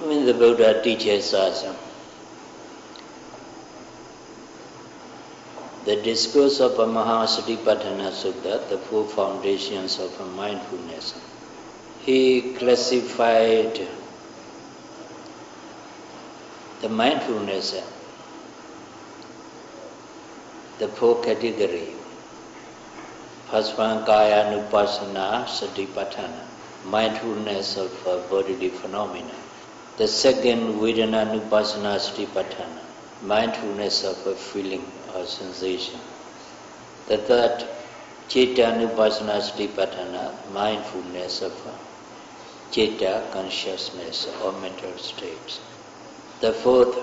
When the Buddha teaches us the discourse of Mahasatipatthana Sutta, the four foundations of mindfulness, he classified the mindfulness, the four categories. First one, Kaya-nupassana Satipatthana, mindfulness of bodily phenomena. The second, Vedana-nupassana Satipatthana, mindfulness of a feeling or sensation. The third, Citta-nupassana Satipatthana, mindfulness of citta, consciousness or mental states. The fourth,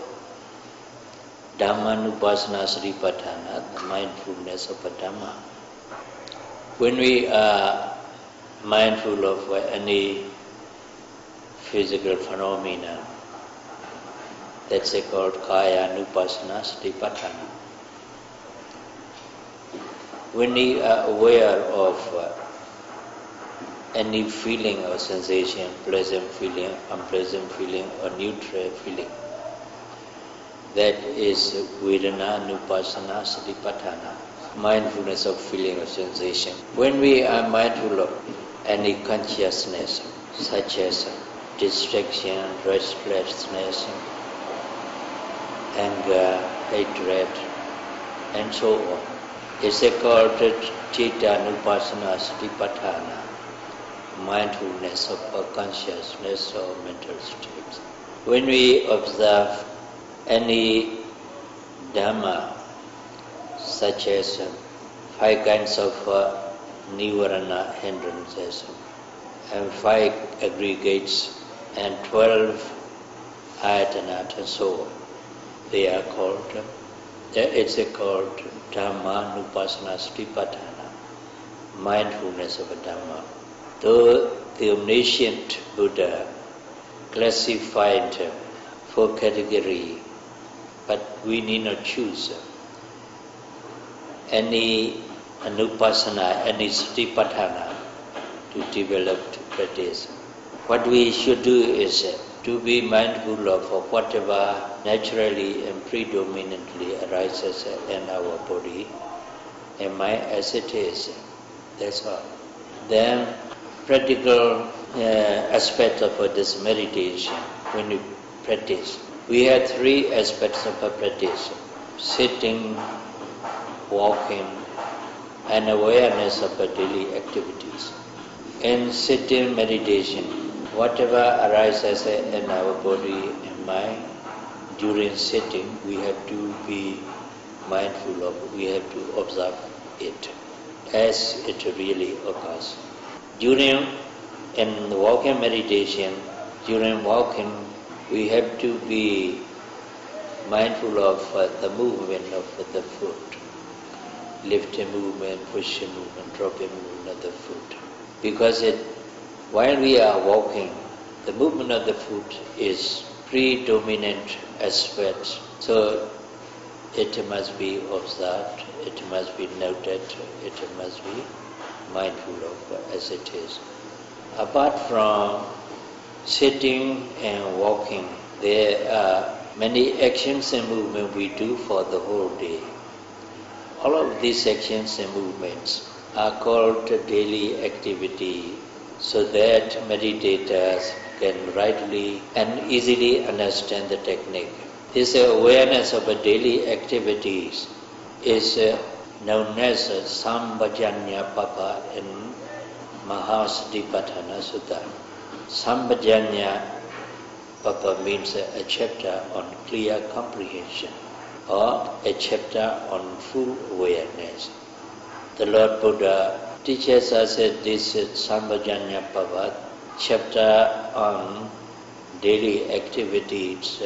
Dhamma-nupassana Satipatthana, the mindfulness of a Dhamma. When we are mindful of any physical phenomena, that's called Kaya-nupassana Satipatthana. When we are aware of any feeling or sensation, pleasant feeling, unpleasant feeling, or neutral feeling, that is Vedana-nupassana Satipatthana, mindfulness of feeling or sensation. When we are mindful of any consciousness, such as distraction, restlessness, anger, hatred, and so on, it's called Citta-nupassana Satipatthana, mindfulness of a consciousness or mental states. When we observe any Dhamma, such as 5 kinds of Nivarana hindrances, and 5 aggregates, and 12 ayatanat, and so on, they are called, it's called Dhamma-nupassana Satipatthana, mindfulness of a Dhamma. Though the omniscient Buddha classified 4 categories, but we need not choose any anupassana, any satipatthana to develop, to practice. What we should do is to be mindful of whatever naturally and predominantly arises in our body and mind as it is. That's all. Then practical aspect of this meditation, when you practice, we have 3 aspects of a practice: sitting, walking, and awareness of the daily activities. In sitting meditation, whatever arises in our body and mind during sitting, we have to be mindful of, we have to observe it as it really occurs. During walking meditation, during walking, we have to be mindful of the movement of the foot. Lifting movement, pushing movement, dropping movement of the foot. Because while we are walking, the movement of the foot is predominant aspect. So it must be observed, it must be noted, it must be mindful of as it is. Apart from sitting and walking, there are many actions and movements we do for the whole day. All of these actions and movements are called daily activity, so that meditators can rightly and easily understand the technique. This awareness of daily activities is known as Sambhajanya Papa in Mahasatipatthana Sutta. Sambhajanya Papa means a chapter on clear comprehension, or a chapter on full awareness. The Lord Buddha teaches us this Sambhajanya Papa chapter on daily activities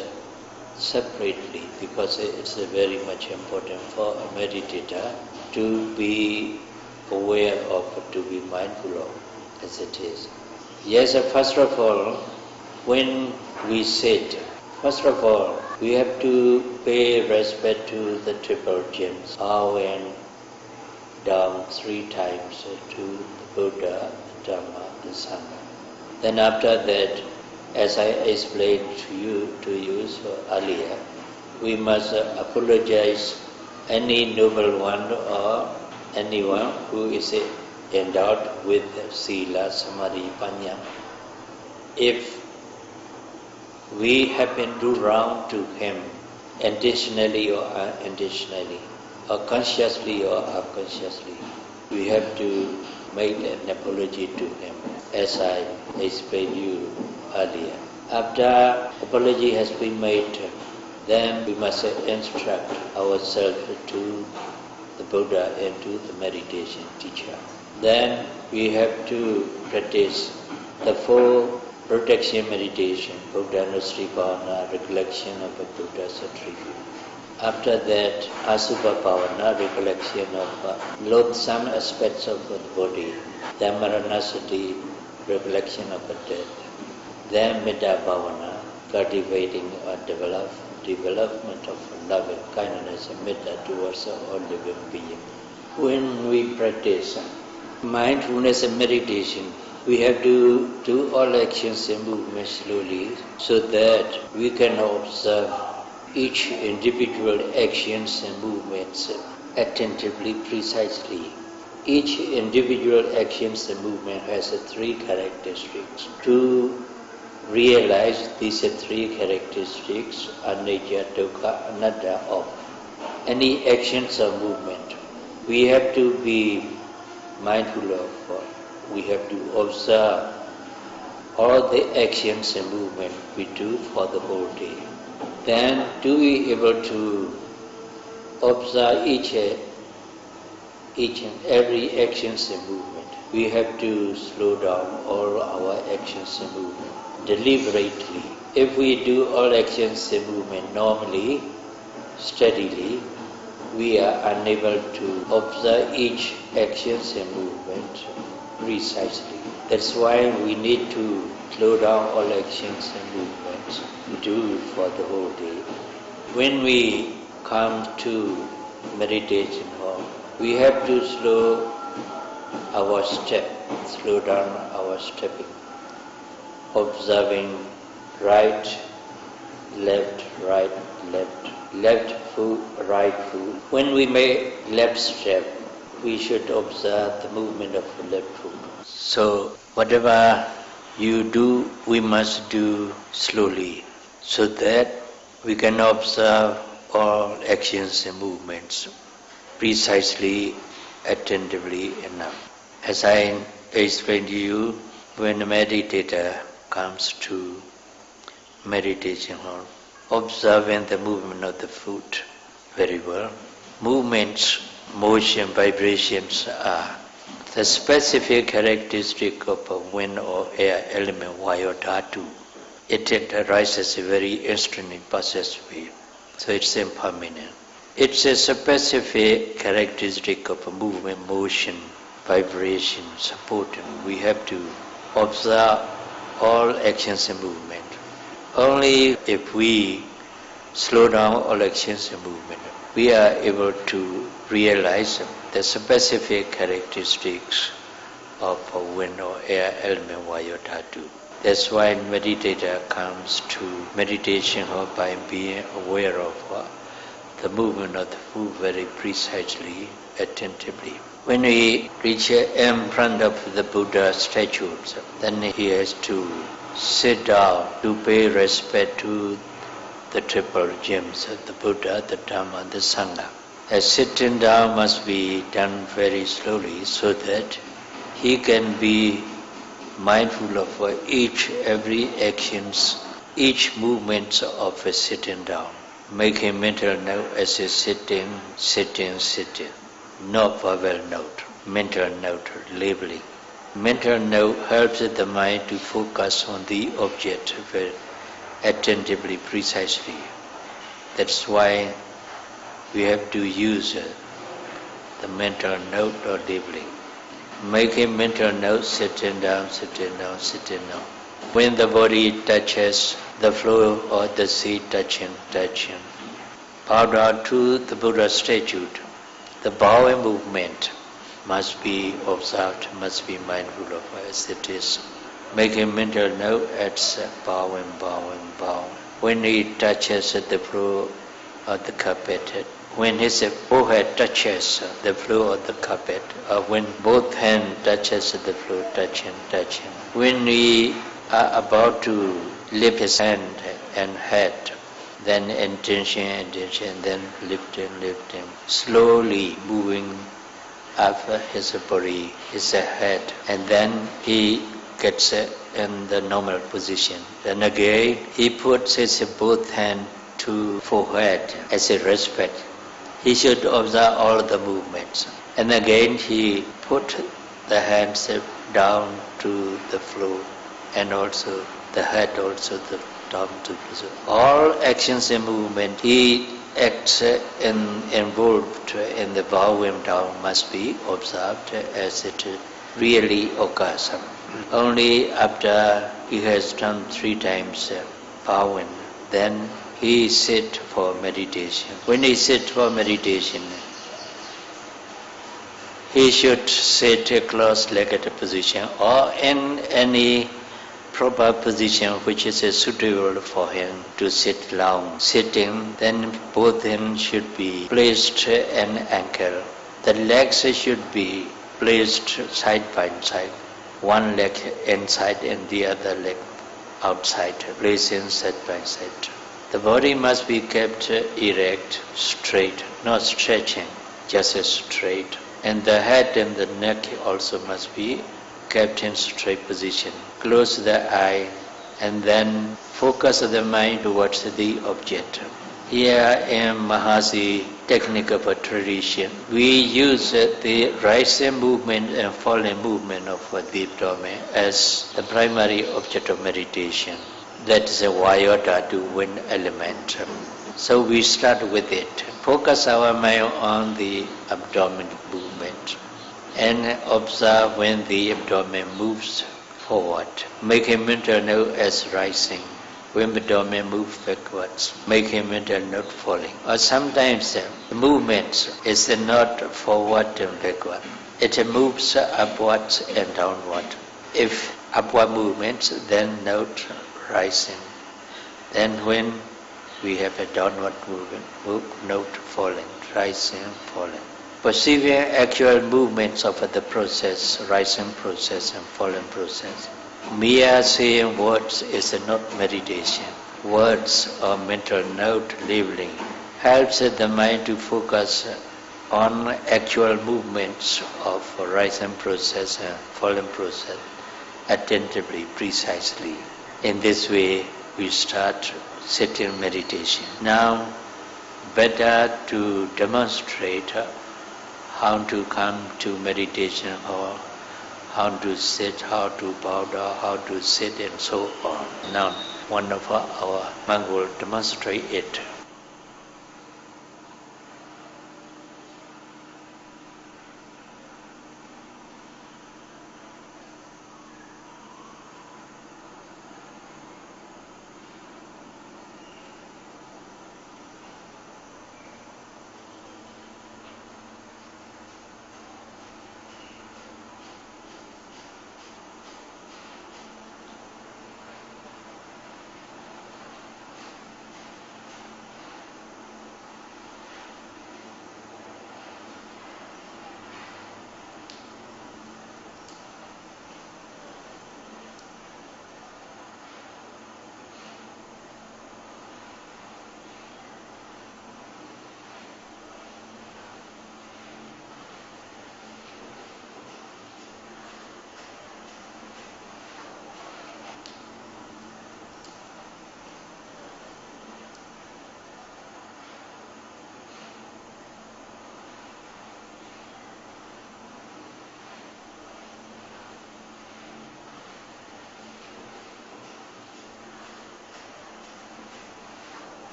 separately, because it's very much important for a meditator to be aware of, to be mindful of as it is. Yes, first of all, when we sit, first of all, we have to pay respect to the triple gems, bow and down 3 times to the Buddha, the Dhamma, the Sangha. Then after that, As I explained to you so earlier, we must apologize any noble one or anyone who is endowed with Sila, Samadhi, Panya. If we happen to wrong to him, intentionally or unintentionally, or consciously or unconsciously, we have to make an apology to him, as I explained you earlier. After apology has been made, then we must instruct ourselves to the Buddha and to the meditation teacher. Then we have to practice the four protection meditation, Buddha Nusri Bhavana, recollection of the Buddha's attribute. After that, Asubha Bhavana, recollection of loathsome aspects of the body. Then Maranasati, recollection of the death. Then Metta Bhavana, cultivating or development of love and kindness and metta towards all living beings. When we practice mindfulness and meditation, we have to do all actions and movements slowly so that we can observe each individual actions and movements attentively, precisely. Each individual actions and movement has three characteristics. To realize these three characteristics, anicca, dukkha, anatta, of any actions or movement, we have to be mindful of. We have to observe all the actions and movement we do for the whole day. Then to be able to observe each and every actions and movement, we have to slow down all our actions and movement deliberately. If we do all actions and movement normally, steadily, we are unable to observe each actions and movement precisely. That's why we need to slow down all actions and movements, do for the whole day. When we come to meditation hall, we have to slow our step, slow down our stepping, observing right, left, left foot, right foot. When we make left step, we should observe the movement of the left foot. So whatever you do, we must do slowly, so that we can observe all actions and movements precisely, attentively enough. As I explained to you, when a meditator comes to meditation hall, observing the movement of the foot very well. Movements, motion, vibrations are the specific characteristic of a wind or air element, vaya dhatu. It arises a very instant process way, so it's impermanent. It's a specific characteristic of a movement, motion, vibration, support, and we have to observe all actions and movement. Only if we slow down all actions and movement, we are able to realize the specific characteristics of a wind or air element, vaya dhatu. That's why meditator comes to meditation hall by being aware of the movement of the foot very precisely, attentively. When we reach in front of the Buddha statues, then he has to sit down to pay respect to the triple gems of the Buddha, the Dhamma, the Sangha. As sitting down must be done very slowly so that he can be mindful of every actions, each movement of a sitting down. Making mental note as a sitting, not verbal note, mental note, labeling. Mental note helps the mind to focus on the object very attentively, precisely. That's why we have to use the mental note or labeling. Making mental note, sitting down. When the body touches the floor or the seat, touching. Bow down to the Buddha statue. The bowing movement must be observed, must be mindful of as it is. make a mental note as bowing, bowing, bowing. When he touches the floor of the carpet, when his forehead touches the floor of the carpet, or when both hands touches the floor, touching. When we are about to lift his hand and head, then intention, then lifting, slowly moving up his body, his head, and then he gets in the normal position. Then again, he puts his both hands to forehead as a respect. He should observe all the movements. And again, he put the hands down to the floor, and also the head also down to the floor. All actions and movement, he acts involved in the bowing down must be observed as it really occurs. Only after he has done 3 times bowing, then he sit for meditation. When he sit for meditation, he should sit a cross-legged position or in any proper position which is suitable for him to sit long. Sitting, then both hands should be placed in ankle. The legs should be placed side by side. One leg inside and the other leg outside, placing side by side. The body must be kept erect, straight, not stretching, just straight. And the head and the neck also must be kept in straight position. Close the eye and then focus the mind towards the object. Here in Mahasi technique of a tradition, we use the rising movement and falling movement of the abdomen as the primary object of meditation. That is a Vayota to wind element. So we start with it. Focus our mind on the abdomen movement and observe when the abdomen moves forward. Make a mental note as rising. When the abdomen moves backwards, make a mental note falling. Or sometimes the movement is not forward and backward. It moves upwards and downward. If upward movements, then note rising. Then when we have a downward movement, note falling, rising, falling. Perceiving actual movements of the process, rising process and falling process. Mere saying words is not meditation. Words or mental note labeling helps the mind to focus on actual movements of rising process and falling process attentively, precisely. In this way, we start sitting meditation. Now, better to demonstrate how to come to meditation or how to sit, how to bow down, how to sit and so on. Now, one of our monks will demonstrate it.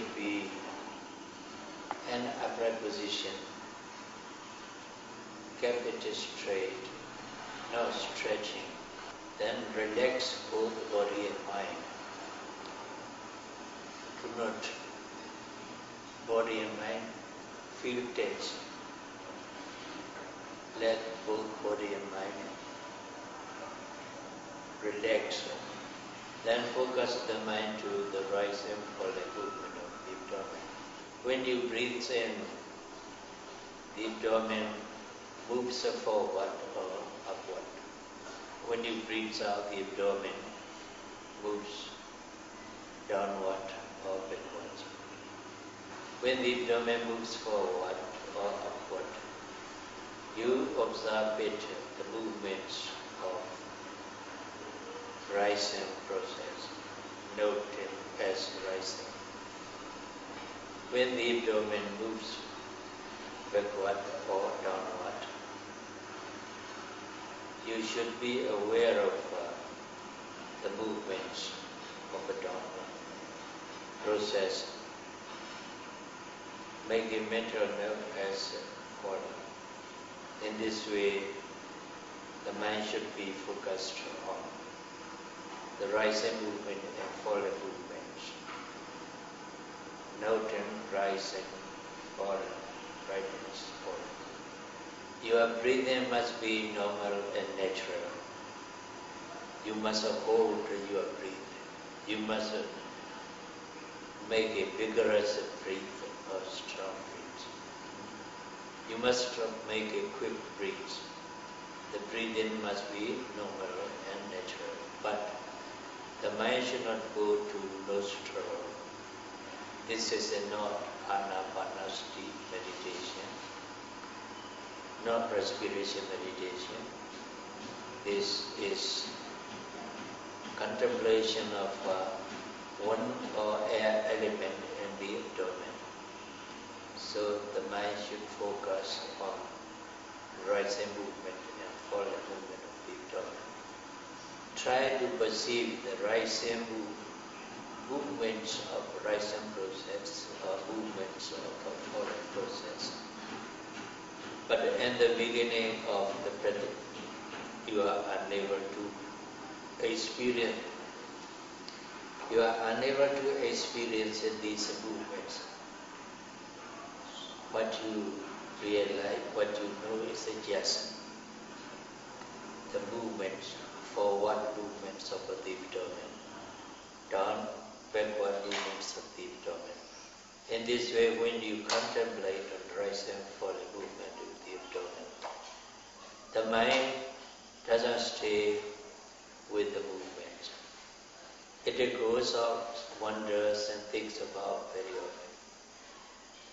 should be an upright position. Keep it straight, no stretching. Then relax both body and mind. Do not body and mind feel tense. Let both body and mind relax. Then focus the mind to the rise and fall movement of the abdomen. When you breathe in, the abdomen moves forward or upward. When you breathe out, the abdomen moves downward or backwards. When the abdomen moves forward or upward, you observe it, the movements of rising process. Note it as rising. When the abdomen moves backward or downward, you should be aware of the movements of the downward process. Make a mental note as falling. In this way, the mind should be focused on the rising movement and falling movements. Noting rising, falling, rising, falling. Your breathing must be normal and natural. You must hold your breath. You must make a vigorous breath or strong breath. You must make a quick breath. The breathing must be normal and natural. But the mind should not go to nostril. This is not anapanasati meditation, not respiration meditation. This is contemplation of one or air element in the abdomen. So the mind should focus on rising movement and falling movement of the abdomen. Try to perceive the rising movements of rising process or movements of a falling process. But in the beginning of the practice, you are unable to experience. You are unable to experience these movements. What you realize, what you know is just the movements, forward movements of the abdomen, down, backward movements of the abdomen. In this way, when you contemplate on rising and falling movement of the abdomen, the mind doesn't stay with the movement. It goes out, wanders and thinks about very often.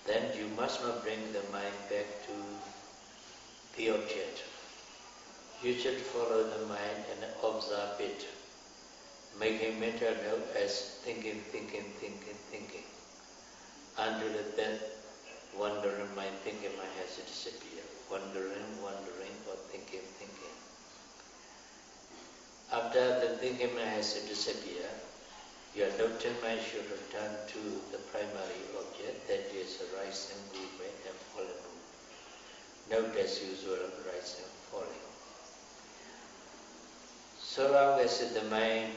Then you must not bring the mind back to the object. You should follow the mind and observe it, making mental note as thinking, until that wandering mind, thinking mind has to disappear. Wandering, or thinking. After the thinking mind has to disappear, your noting mind should return to the primary object, that is rising movement and falling movement. Note as usual, rising and falling. So long as the mind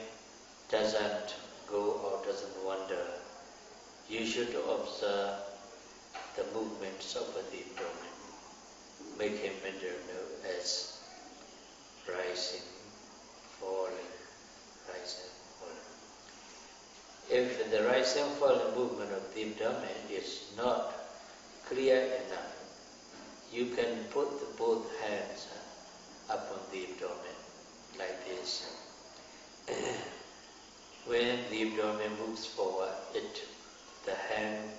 doesn't go or doesn't wander, you should observe the movements of the abdomen. Make a mental note as rising, falling, rising, falling. If the rising and falling movement of the abdomen is not clear enough, you can put both hands upon the abdomen like this. When the abdomen moves forward, the hand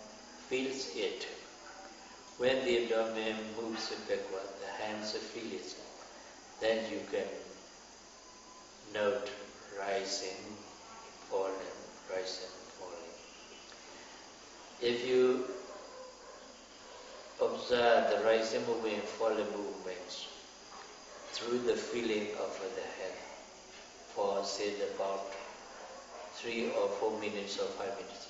feels it. When the abdomen moves backward, the hands feel it. Then you can note rising, falling, rising, falling. If you observe the rising movement and falling movements through the feeling of the head for say about 3 or 4 minutes or 5 minutes,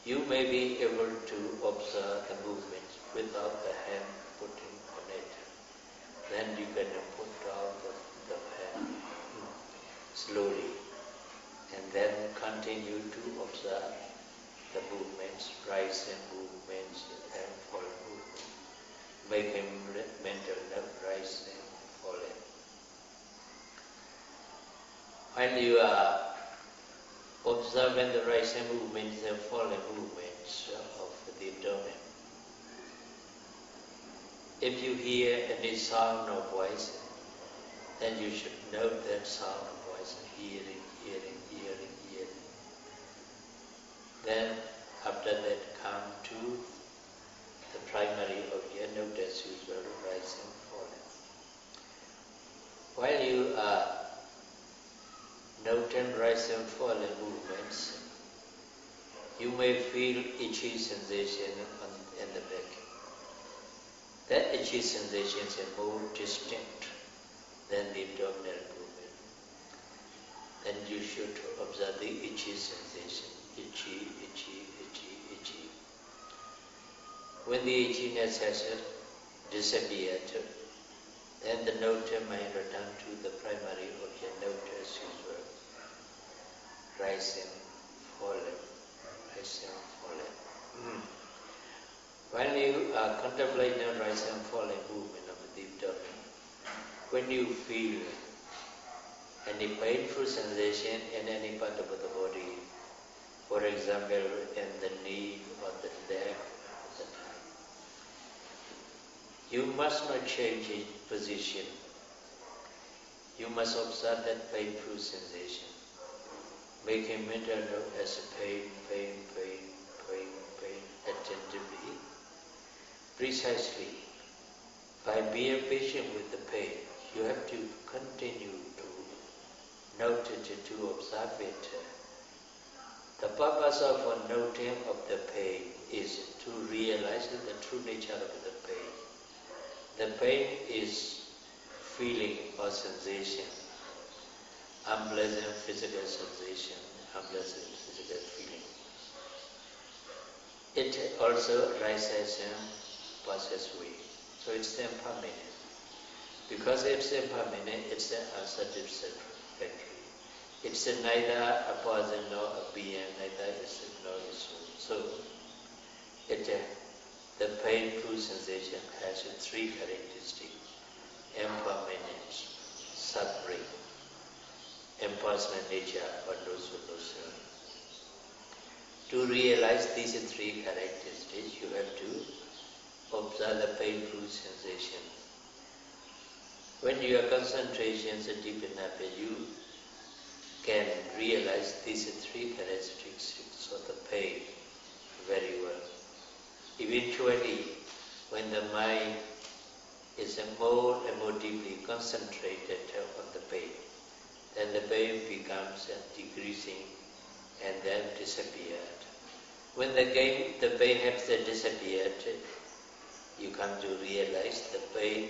You may be able to observe the movement without the hand putting on it. Then you can put down the hand slowly, and then continue to observe the movements, rising movements and falling movements, making mental note rising, falling. When you are observing the rising movements and falling movements of the abdomen, if you hear any sound or voice, then you should note that sound or voice, hearing. Then after that come to the primary object, note as usual, rising, falling. While you are noting rising, falling movements, you may feel itchy sensation in the back. That itchy sensation is more distinct than the abdominal movement. Then you should observe the itchy sensation. Itchy. When the itchiness has disappeared, then the note may return to the primary object, note as usual. Rising, falling. When you are contemplating the rising and falling movement of the abdomen, when you feel any painful sensation in any part of the body, for example, in the knee or the leg or the thigh, you must not change its position. You must observe that painful sensation, making mental note as a pain, attentively, precisely. By being patient with the pain, you have to continue to note it, to observe it. The purpose of noting of the pain is to realize the true nature of the pain. The pain is feeling or sensation, unpleasant physical sensation, unpleasant physical feeling. It also arises and passes away. So it's impermanent. Because it's impermanent, it's unsatisfactory. It's neither a person nor a being, neither is it nor a soul. So the painful sensation has three characteristics: impermanence, suffering, impersonal nature, or no solution. To realize these three characteristics, you have to observe the painful sensation. When your concentration is deep enough, you can realize these three characteristics of the pain very well. Eventually, when the mind is more and more deeply concentrated on the pain, then the pain becomes decreasing and then disappeared. When the pain has disappeared, you come to realize the pain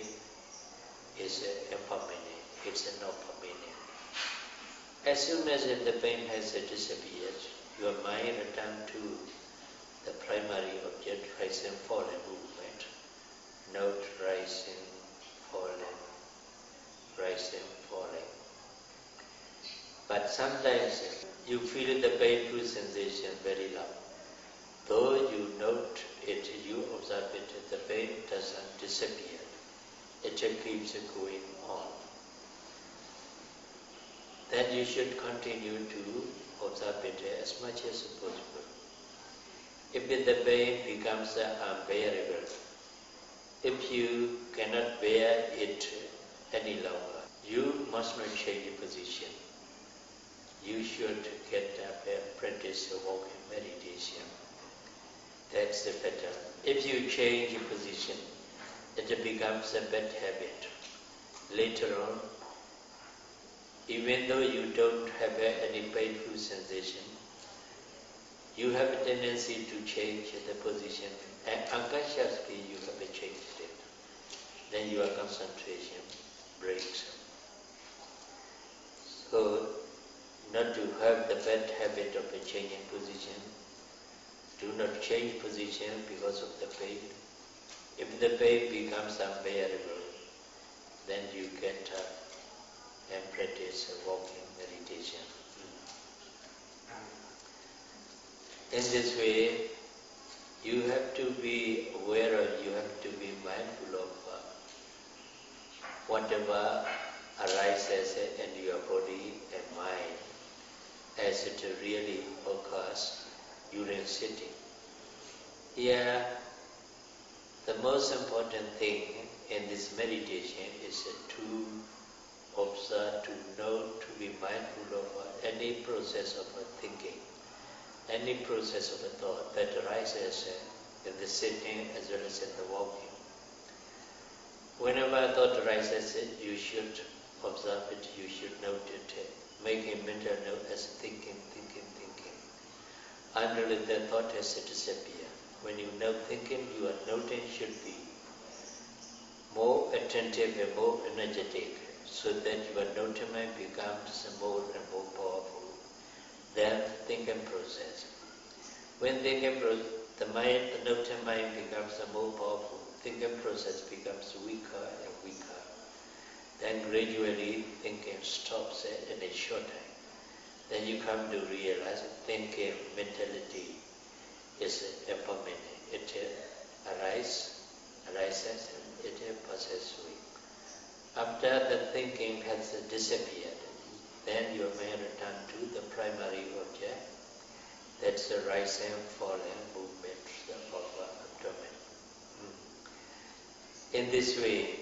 is impermanent, it's not permanent. As soon as the pain has disappeared, your mind returns to the primary object, rising, falling movement. Note rising, falling, rising, falling. But sometimes you feel the painful sensation very loud. Though you note it, you observe it, the pain doesn't disappear. It keeps going on. Then you should continue to observe it as much as possible. If the pain becomes unbearable, if you cannot bear it any longer, you must not change the position. You should get up and practice walking meditation. That's the better. If you change the position, it becomes a bad habit. Later on, even though you don't have any painful sensation, you have a tendency to change the position, and unconsciously you have changed it. Then your concentration breaks. So, not to have the bad habit of changing position, Do not change position because of the pain. If the pain becomes unbearable, then you get up and practice walking meditation. In this way, you have to be aware of, you have to be mindful of whatever arises in your body and mind as it really occurs during sitting. Here, the most important thing in this meditation is to observe, to know, to be mindful of any process of thinking, any process of a thought that arises in the sitting as well as in the walking. Whenever a thought arises, you should observe it, you should note it, make a mental note as thinking, until the thought has disappeared. When you know thinking, your noting should be more attentive and more energetic, so that your noting mind becomes more and more powerful than thinking process. When thinking the noting mind becomes more powerful, thinking process becomes weaker and weaker. Then gradually thinking stops in a short time. Then you come to realize thinking mentality is impermanent. It arises and it passes away. After the thinking has disappeared, then you may return to the primary object. That's the rising and falling movements of abdomen. In this way,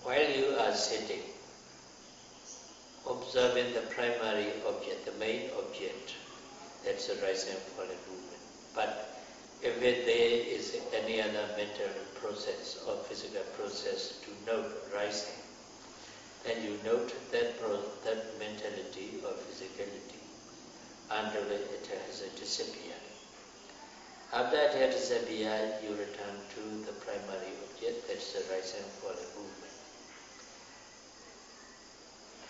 while you are sitting, observing the primary object, the main object, that's the rising and falling movement. But if there is any other mental process or physical process to note rising, then you note that mentality or physicality until it has disappeared. After it has disappeared, you return to the primary object, that's the rising and falling movement.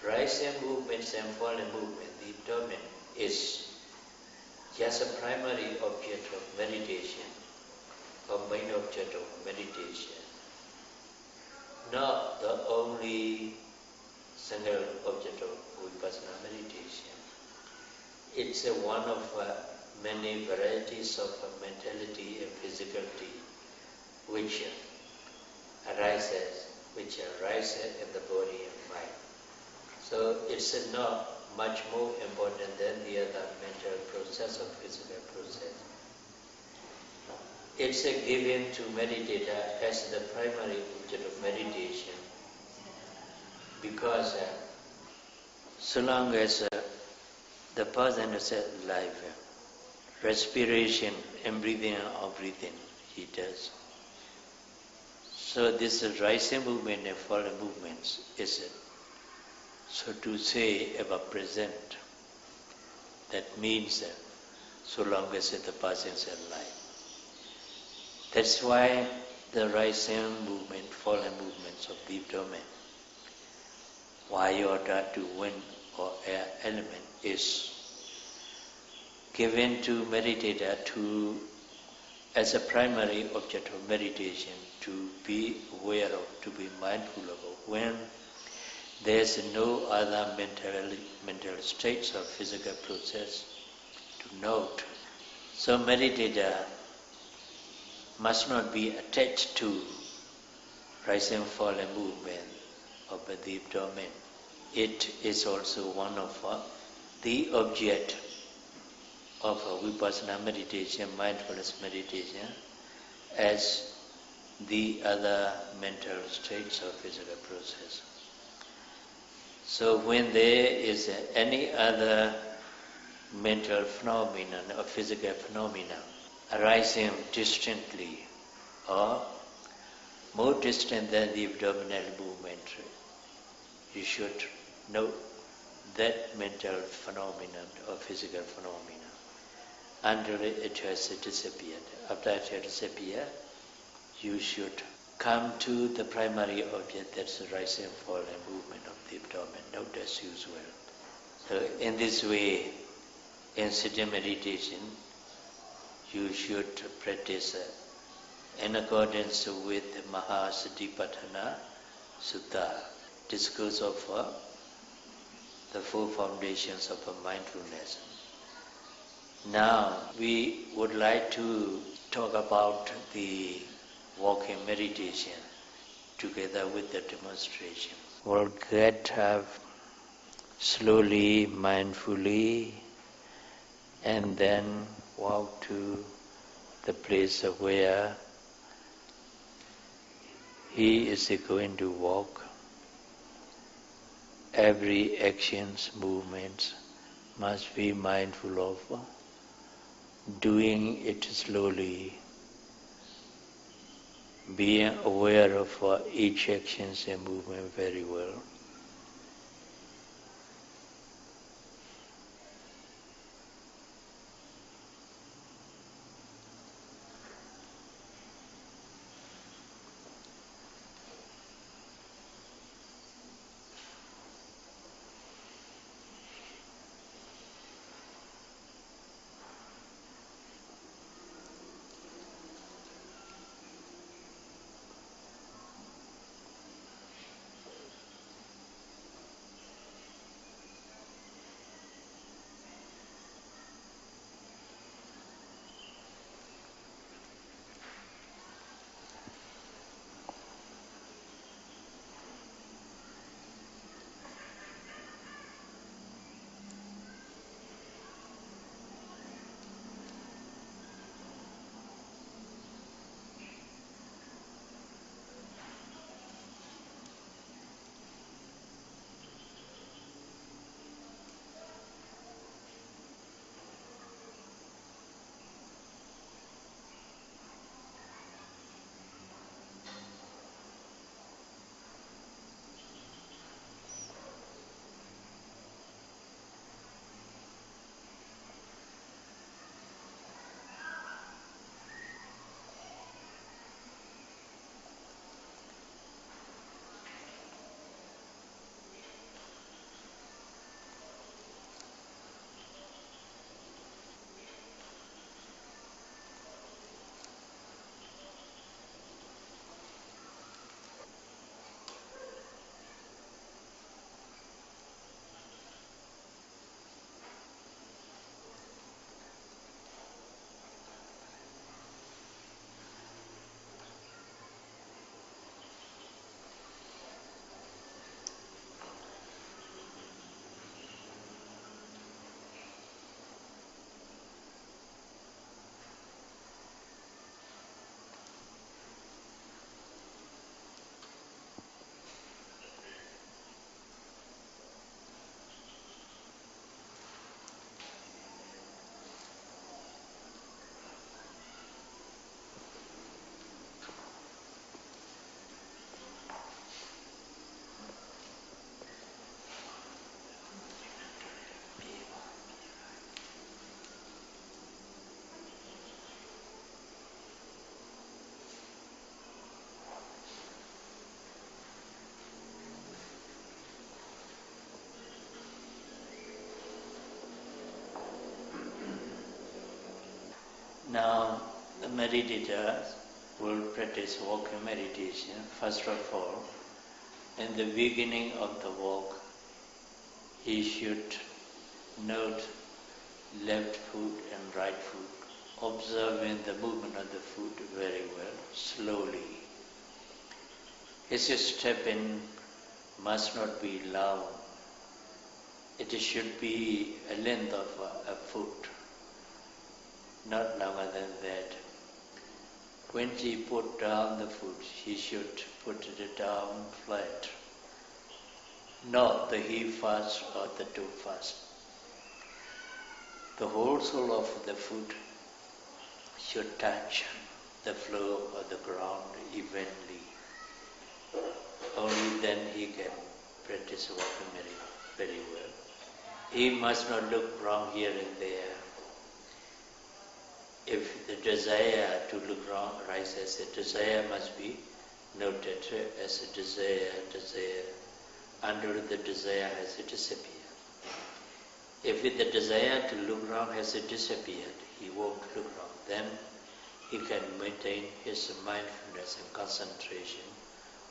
Rising movements and falling movement, the abdomen is just a primary object of meditation, or main object of meditation, not the only single object of Vipassana meditation. It's one of many varieties of mentality and physicality which arises in the body and mind. So it's not much more important than the other mental process or physical process. It's given to meditator as the primary object of meditation because so long as the person is alive, respiration and breathing out breathing he does. So this rising movement and falling movements is so to say ever present. That means so long as the person is alive. That's why the rising movement, falling movements of the abdomen, iota to wind or air element is given to meditator as a primary object of meditation to be aware of, to be mindful of when there is no other mental states or physical process to note. So meditator must not be attached to rising and falling movement of the abdomen. It is also one of the object of Vipassana meditation, mindfulness meditation, as the other mental states or physical process. So when there is any other mental phenomenon or physical phenomenon arising distantly or more distant than the abdominal movement, you should note that mental phenomenon or physical phenomenon until it has disappeared. After it has disappeared, you should come to the primary object, that's the rising and falling movement of the abdomen, note as usual. So in this way, in sitting meditation, you should practice in accordance with the Mahasatipatthana Sutta, discourse of the four foundations of mindfulness. Now, we would like to talk about the walking meditation together with the demonstration. We'll get up slowly, mindfully, and then walk to the place where he is going to walk. Every actions, movements must be mindful of, doing it slowly, being aware of each actions and movement very well. Now, the meditator will practice walking meditation. First of all, in the beginning of the walk, he should note left foot and right foot, observing the movement of the foot very well, slowly. His stepping must not be long. It should be a length of a foot, not longer than that. When he put down the foot, he should put it down flat, not the heel first or the toe first. The whole sole of the foot should touch the floor or the ground evenly. Only then he can practice walking very well. He must not look wrong here and there. If the desire to look wrong arises, the desire must be noted as a desire. Under the desire has disappeared. If the desire to look round has disappeared, he won't look round. Then he can maintain his mindfulness and concentration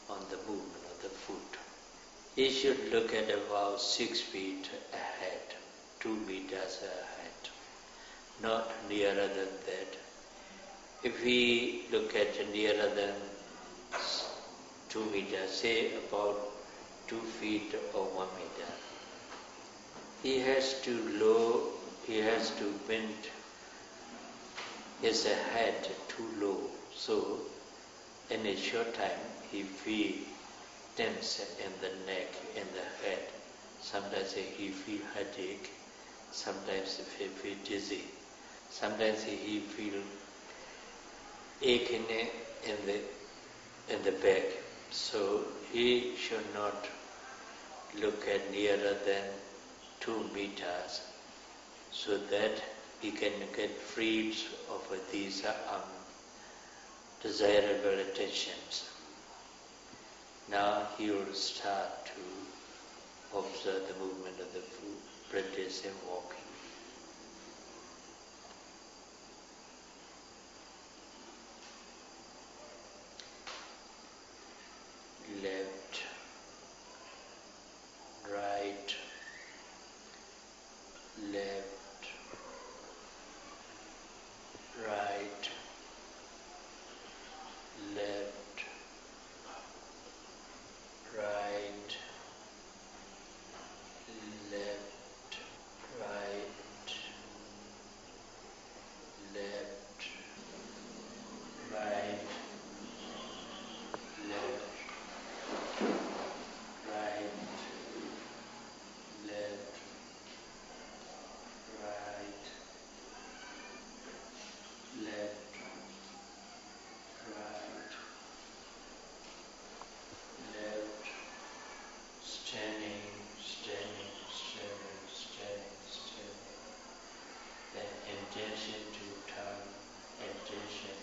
on the movement of the foot. He should look at about 6 feet ahead, 2 meters ahead, not nearer than that. If we look at nearer than 2 meters, say about 2 feet or 1 meter, he has to bend his head too low. So in a short time he feels tense in the neck, in the head. Sometimes he feels headache, sometimes he feels dizzy, sometimes he feels aching in the back. So he should not look at nearer than 2 meters, so that he can get freed of these undesirable attentions. Now he will start to observe the movement of the foot, practice in walking. Left, right, left, right, left, right, left, right, left, right, left, right, left, right, left, right, left, standing, standing, standing, standing, standing. Then intention to turn, intention,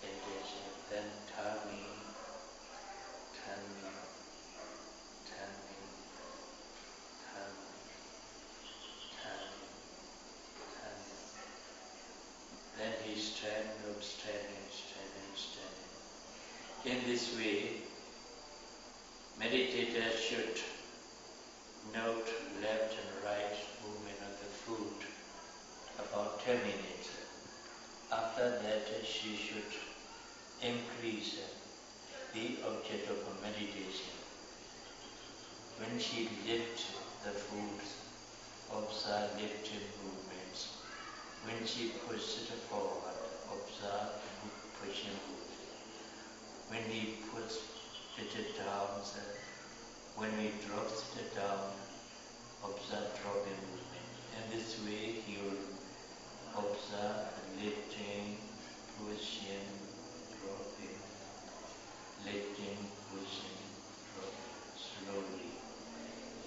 intention. Then turning, turning, turning, turning, turning, turning. Then he standing, standing, standing, standing. In this way, meditators should note left and right movement of the foot about 10 minutes. After that, she should increase the object of her meditation. When she lifts the foot, observe lifting movements. When she pushes it forward, observe pushing movement. When he puts it down, when he drops it down, observe dropping movement. In this way, he will observe lifting, pushing, dropping, lifting, pushing, dropping, slowly.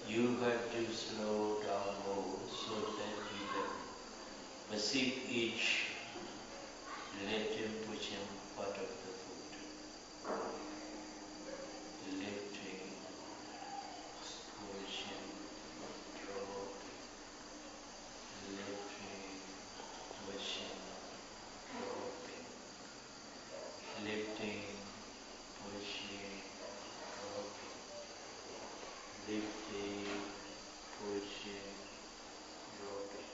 You have to slow down more so that you can perceive each lifting, pushing part of the foot. Lifting, pushing, dropping, lifting, pushing, dropping, lifting, pushing, dropping, lifting, pushing, dropping.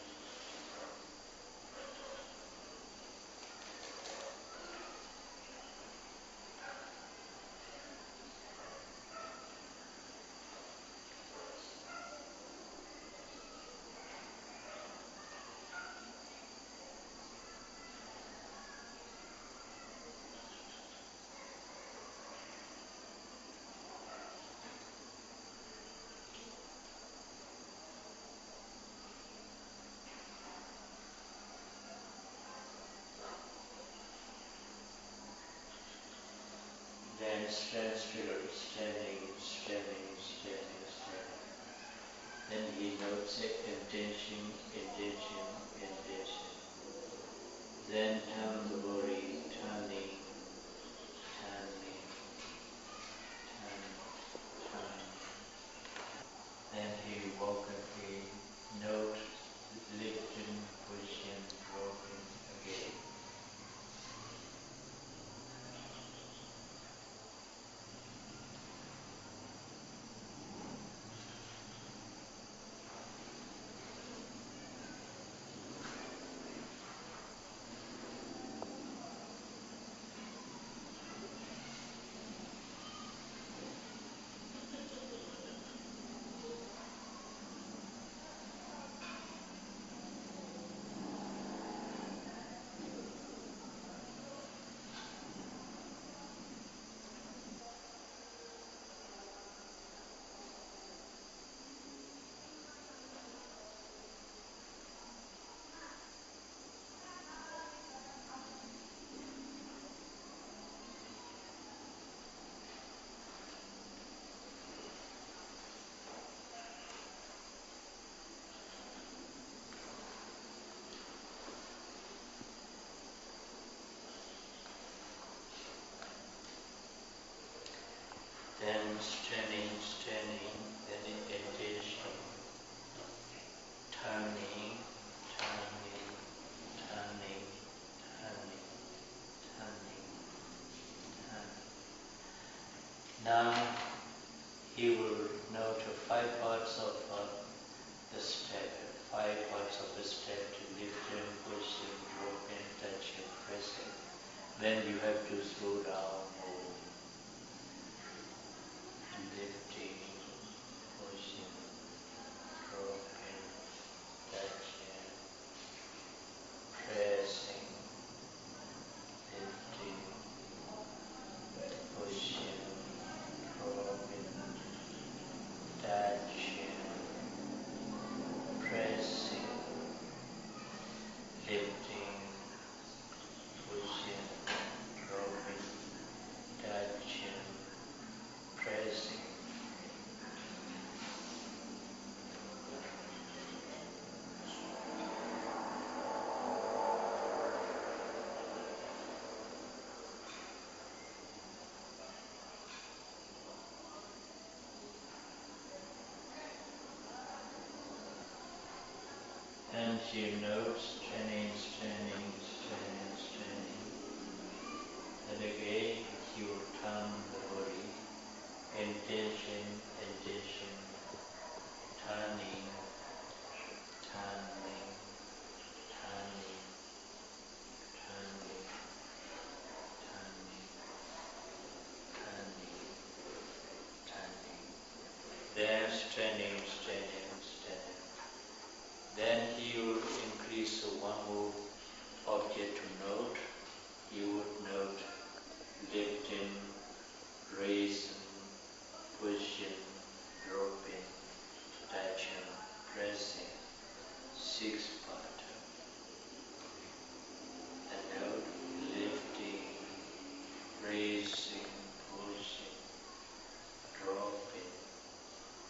Then stand still, standing, standing, standing, standing. Then he notes intention, intention, intention. Then turn the body, turning, turning, turning, turning. Then he walk again, note then standing, then intention, turning, turning, turning, turning, turning, turning. Now he will note 5 parts of the step, 5 parts of the step to lifting, pushing, dropping, touching, pressing. Then you have to slow down, move, lifting, pushing, dropping, touching, pressing, lifting, pushing, dropping, touching, pressing, lifting, pushing, dropping, touching, pressing. And you note standing. And again you will turn the body, intention, turning, turning, turning, turning, turning, turning, turning. Then standing. Then he will increase one more object to note. You would note lifting, raising, pushing, dropping, touching, pressing, 6 parts. And note lifting, raising, pushing, dropping,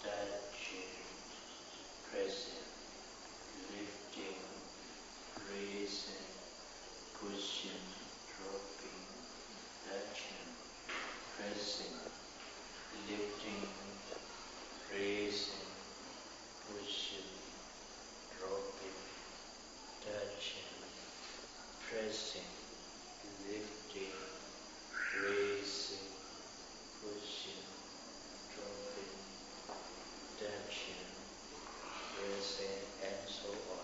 touching, pressing, lifting, raising, pushing, dropping, touching, pressing, lifting, raising, pushing, dropping, touching, pressing, lifting, raising, pushing, dropping, touching, pressing, and so on.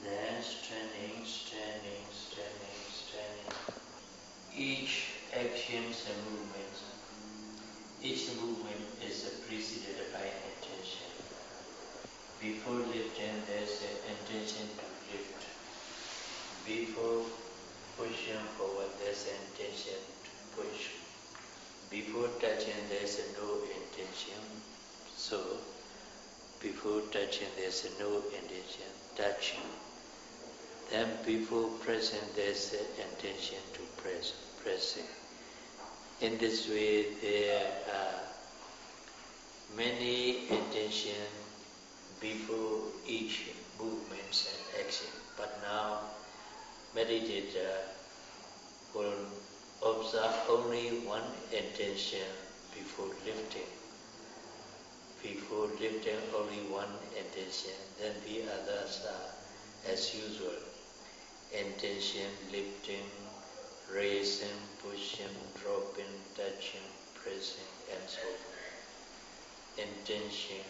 Then standing. Each actions and movements, each movement is preceded by intention. Before lifting, there is an intention to lift. Before pushing forward, there's an intention to push. Before touching, there's no intention. So, before touching, there's no intention. Touching. Then before pressing, there's an intention to pressing. In this way, there are many intentions before each movement and action. But now, meditator will observe only one intention before lifting. Before lifting, only one intention. Then the others are as usual. Intention, lifting, raising, pushing, dropping, touching, pressing, and so forth. Intention,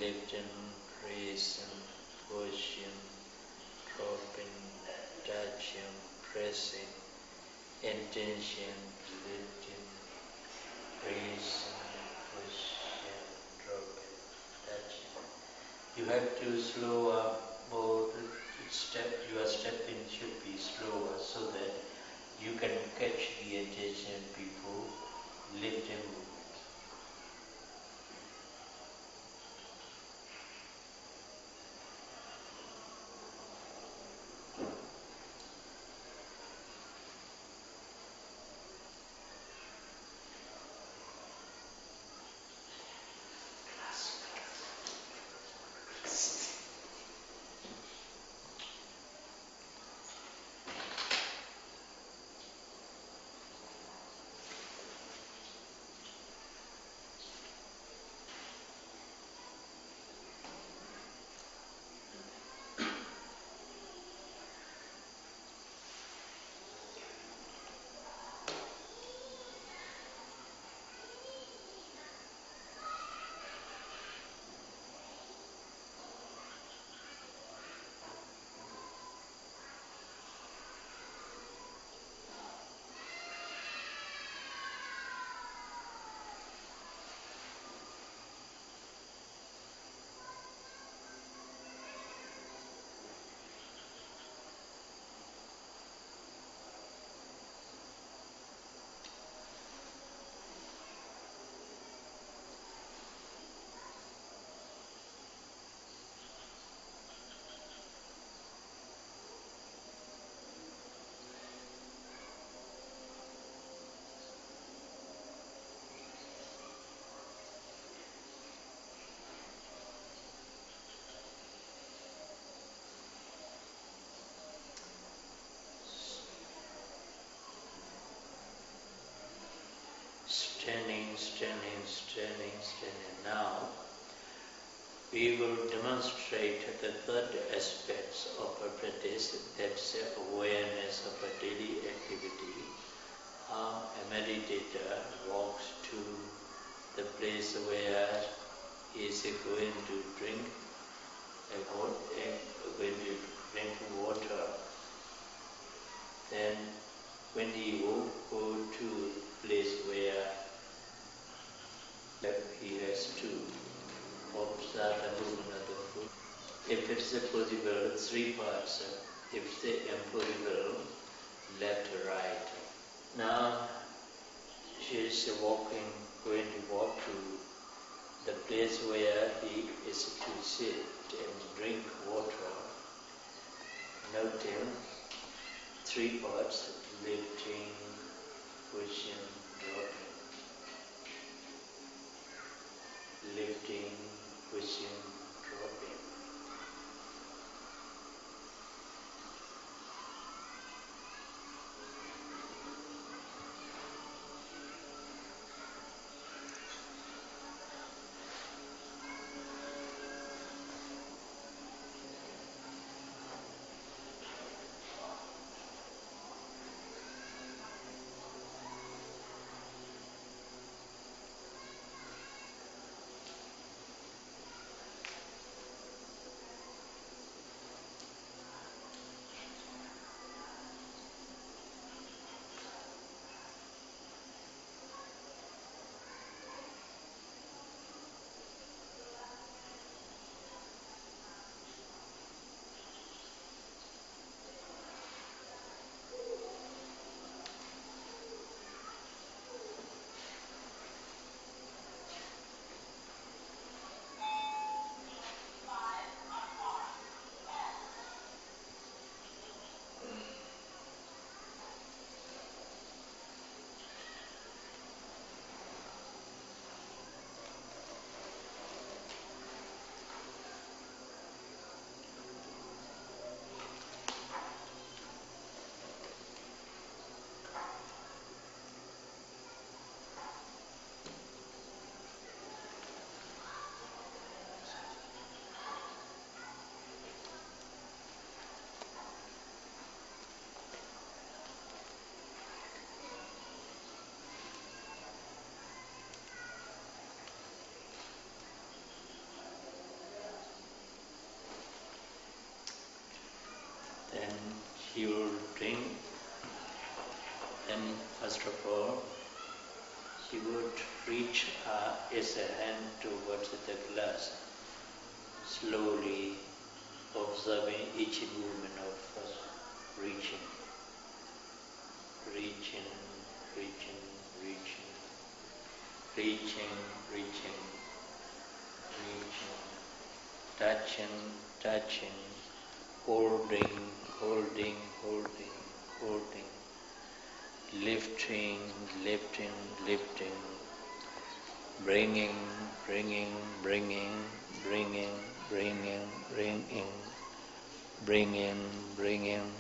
lifting, raising, pushing, dropping, touching, pressing. Intention, lifting, raising, pushing, dropping, touching. You have to slow up more. Your stepping should be slower so that you can catch the intention before lifting movement. Standing. Now, we will demonstrate the third aspect of a practice, that's awareness of a daily activity. How a meditator walks to the place where he is going to drink water. Then, when he will go to the place where he has to observe the movement of the foot. If it's possible, 3 parts. If it's impossible, left or right. Now she is going to walk to the place where he is to sit and drink water. Noting 3 parts: lifting, pushing, dropping. Lifting, pushing, dropping. She will drink, and first of all, she would reach his hand towards the glass, slowly observing each movement of reaching, reaching, reaching, reaching, reaching, reaching, reaching, touching, touching, holding, holding, holding, holding, lifting, lifting, lifting, bringing, bringing, bringing, bringing, bringing, bringing, bringing, bringing,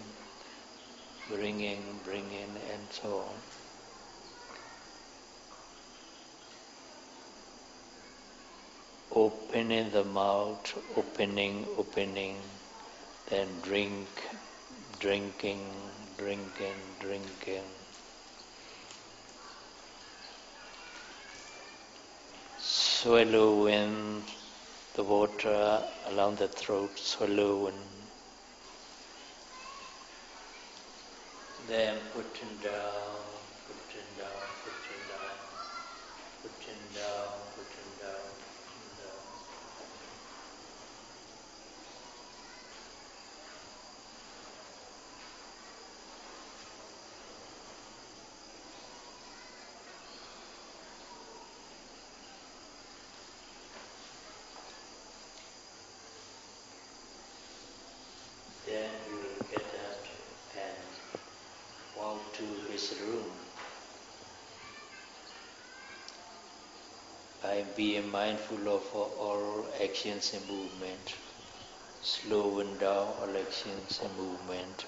bringing, bringing, and so on. Opening the mouth, opening, opening, then drink, drinking, drinking, drinking. Swallowing the water along the throat, swallowing. Then putting down, putting down, putting down, putting down, putting down, putting down. Then you will get up and walk to his room. By being mindful of all actions and movement, slowing down all actions and movement.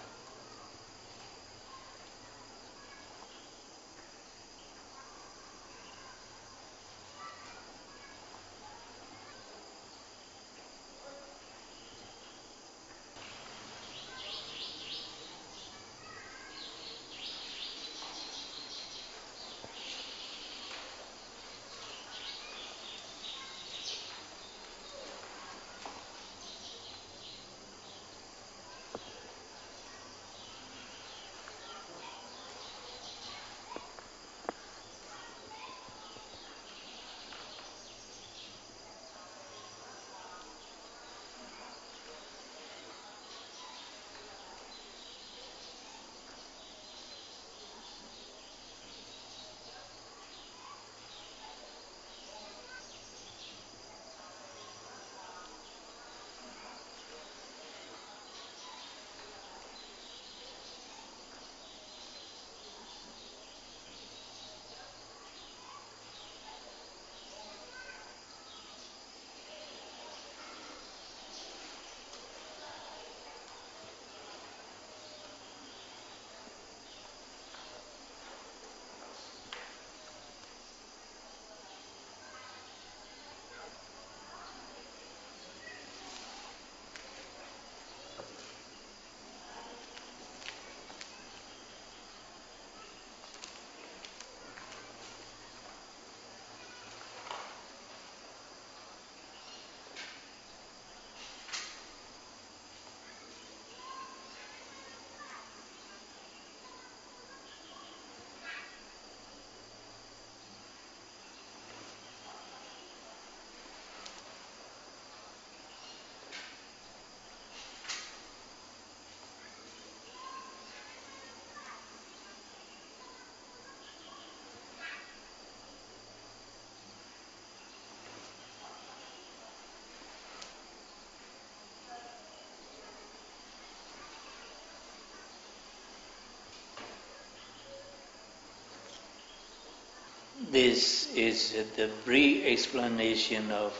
This is the brief explanation of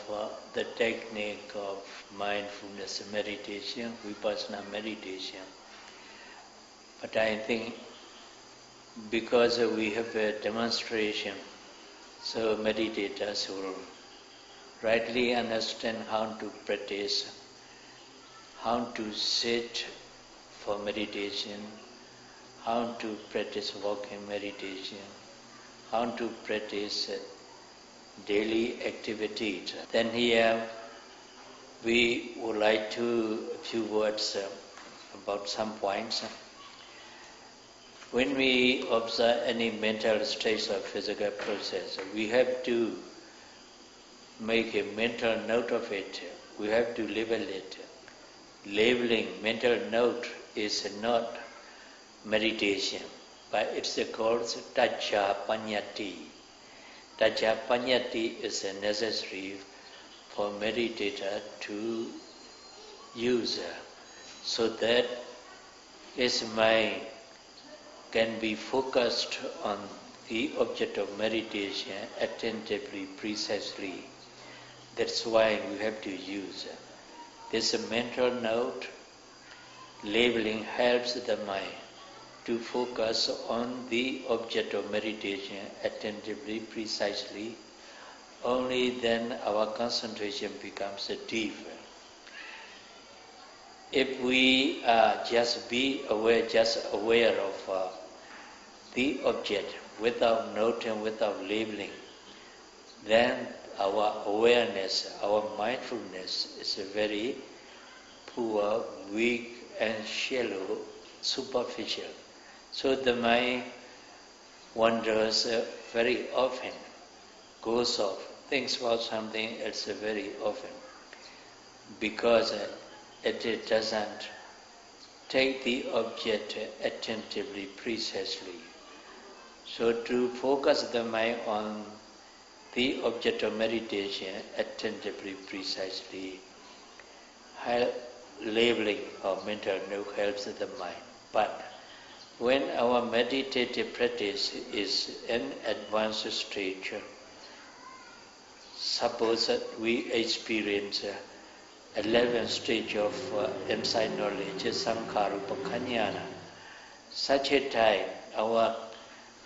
the technique of mindfulness meditation, Vipassana meditation. But I think because we have a demonstration, so meditators will rightly understand how to practice, how to sit for meditation, how to practice walking meditation, how to practice daily activities. Then here we would like to a few words about some points. When we observe any mental states or physical process, we have to make a mental note of it. We have to label it. Labeling, mental note is not meditation, but it's called Tajja Panyati. Tajja Panyati is necessary for meditator to use so that his mind can be focused on the object of meditation attentively, precisely. That's why we have to use this mental note. Labeling helps the mind to focus on the object of meditation attentively, precisely. Only then our concentration becomes deep. If we are just aware of the object without noting, without labeling, then our awareness, our mindfulness is very poor, weak and shallow, superficial. So the mind wanders very often, goes off, thinks about something else very often, because it doesn't take the object attentively, precisely. So to focus the mind on the object of meditation attentively, precisely, labeling or mental note helps the mind. But when our meditative practice is in advanced stage, suppose that we experience 11th stage of insight knowledge, Sankhārupakkhaññāna. Such a time, our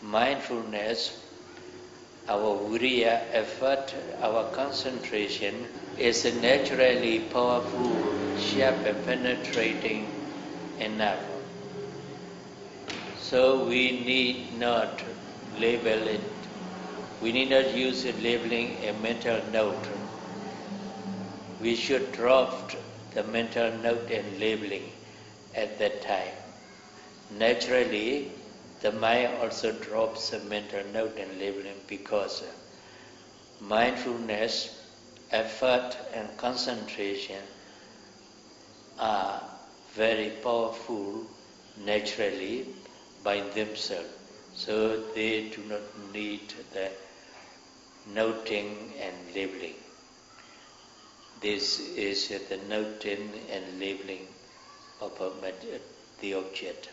mindfulness, our viriya effort, our concentration is naturally powerful, sharp and penetrating enough. So we need not label it. We need not use labeling a mental note. We should drop the mental note and labeling at that time. Naturally, the mind also drops the mental note and labeling because mindfulness, effort and concentration are very powerful naturally by themselves. So they do not need the noting and labeling. This is the noting and labeling of the object.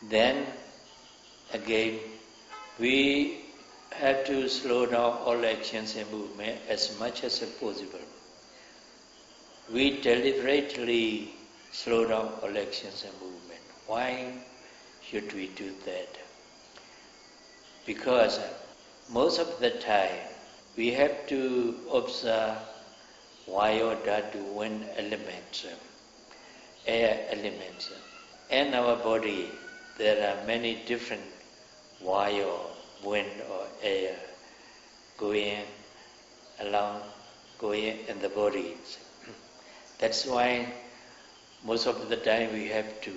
Then again, we have to slow down all actions and movement as much as possible. We deliberately slow down all actions and movement. Why should we do that? Because most of the time we have to observe Vayo, Dhatu, wind elements, air elements. In our body, there are many different Vayo, wind or air going along, going in the body. That's why most of the time we have to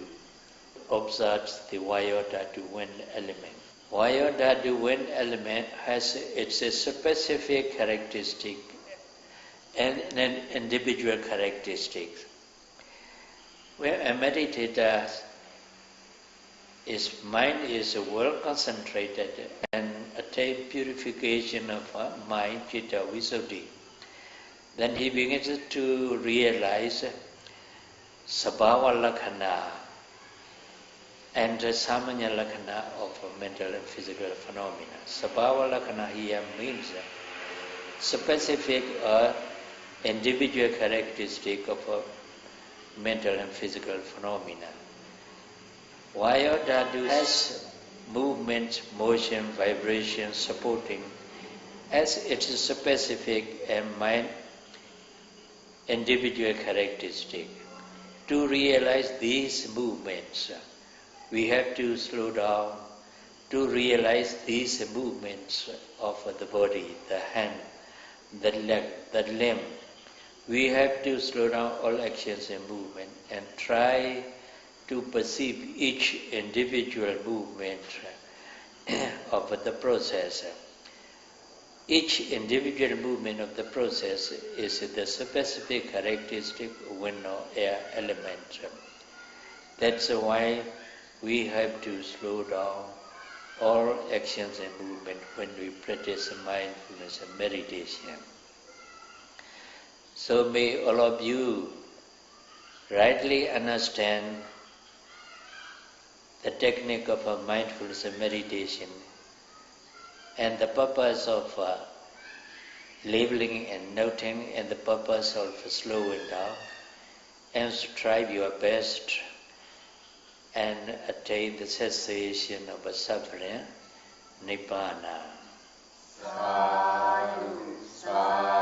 observe the Vayo, Dhatu, wind element. Vayo, Dhatu, wind element has its specific characteristic and an individual characteristics. Where a meditator, his mind is well concentrated and attain purification of mind, citta, visuddhi, then he begins to realize sabhava lakhana and samanya lakhana of mental and physical phenomena. Sabhava lakhana here means specific or individual characteristic of mental and physical phenomena. Vayo Dhatu has movement, motion, vibration, supporting as its specific and mind individual characteristic. To realize these movements, we have to slow down. To realize these movements of the body, the hand, the leg, the limb, we have to slow down all actions and movement and try to perceive each individual movement of the process. Each individual movement of the process is the specific characteristic wind or air element. That's why we have to slow down all actions and movement when we practice mindfulness and meditation. So may all of you rightly understand the technique of mindfulness and meditation and the purpose of labeling and noting and the purpose of slowing down, and strive your best and attain the cessation of suffering, Nibbana. Sadhu, sadhu.